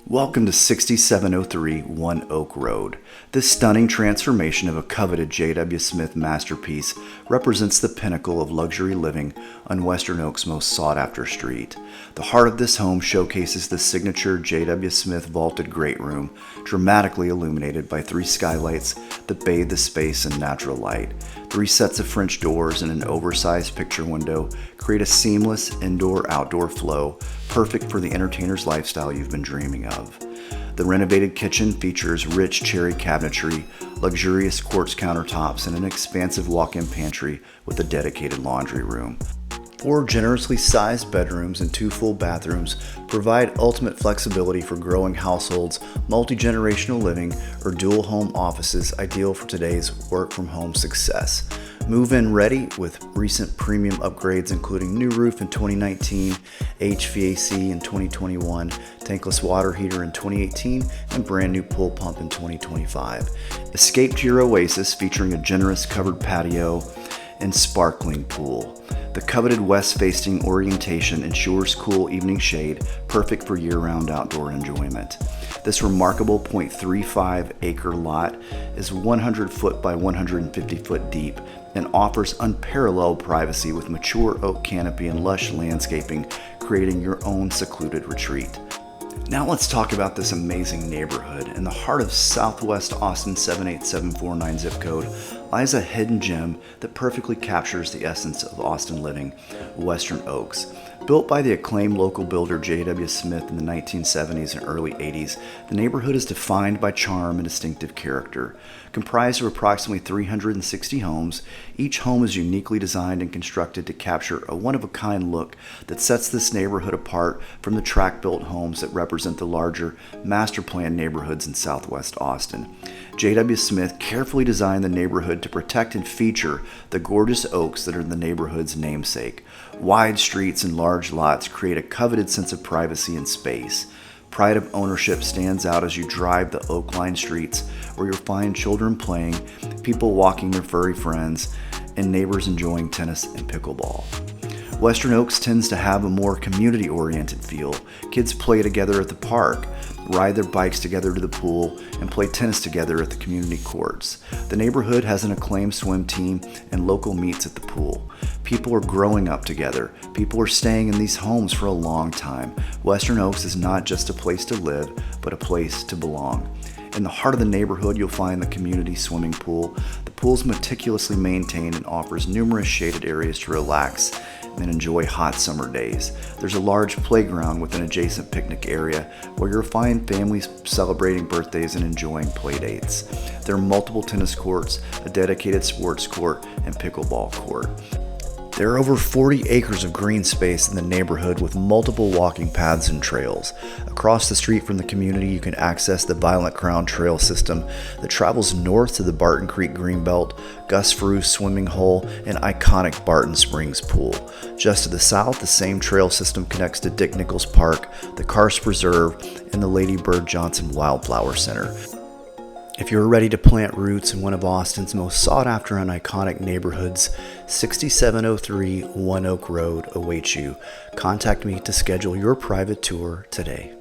Welcome to 6703 One Oak Road. This stunning transformation of a coveted J.W. Smith masterpiece represents the pinnacle of luxury living on Western Oak's most sought-after street. The heart of this home showcases the signature J.W. Smith vaulted great room, dramatically illuminated by 3 skylights that bathe the space in natural light. 3 sets of French doors and an oversized picture window create a seamless indoor-outdoor flow, perfect for the entertainer's lifestyle you've been dreaming of. The renovated kitchen features rich cherry cabinetry, luxurious quartz countertops, and an expansive walk-in pantry with a dedicated laundry room. 4 generously sized bedrooms and 2 full bathrooms provide ultimate flexibility for growing households, multi-generational living, or dual home offices ideal for today's work-from-home success. Move-in ready with recent premium upgrades including new roof in 2019, HVAC in 2021, tankless water heater in 2018, and brand new pool pump in 2025. Escape to your oasis featuring a generous covered patio and sparkling pool. The coveted west-facing orientation ensures cool evening shade, perfect for year-round outdoor enjoyment. This remarkable 0.35 acre lot is 100 foot by 150 foot deep and offers unparalleled privacy with mature oak canopy and lush landscaping, creating your own secluded retreat. Now let's talk about this amazing neighborhood. In the heart of Southwest Austin 78749 zip code lies a hidden gem that perfectly captures the essence of Austin living, Western Oaks. Built by the acclaimed local builder J.W. Smith in the 1970s and early 80s, the neighborhood is defined by charm and distinctive character. Comprised of approximately 360 homes, each home is uniquely designed and constructed to capture a one-of-a-kind look that sets this neighborhood apart from the track-built homes that represent the larger, master-planned neighborhoods in Southwest Austin. J.W. Smith carefully designed the neighborhood to protect and feature the gorgeous oaks that are the neighborhood's namesake. Wide streets and large lots create a coveted sense of privacy and space. Pride of ownership stands out as you drive the oak-lined streets where you'll find children playing, people walking their furry friends, and neighbors enjoying tennis and pickleball. Western Oaks tends to have a more community-oriented feel. Kids play together at the park, ride their bikes together to the pool, and play tennis together at the community courts. The neighborhood has an acclaimed swim team and local meets at the pool. People are growing up together. People are staying in these homes for a long time. Western Oaks is not just a place to live, but a place to belong. In the heart of the neighborhood, you'll find the community swimming pool. The pool is meticulously maintained and offers numerous shaded areas to relax and enjoy hot summer days. There's a large playground with an adjacent picnic area where you'll find families celebrating birthdays and enjoying play dates. There are multiple tennis courts, a dedicated sports court, and pickleball court. There are over 40 acres of green space in the neighborhood with multiple walking paths and trails. Across the street from the community, you can access the Violent Crown Trail system that travels north to the Barton Creek Greenbelt, Gus Fruh swimming hole, and iconic Barton Springs pool. Just to the south, the same trail system connects to Dick Nichols Park, the Karst Preserve, and the Lady Bird Johnson Wildflower Center. If you're ready to plant roots in one of Austin's most sought-after and iconic neighborhoods, 6703 One Oak Road awaits you. Contact me to schedule your private tour today.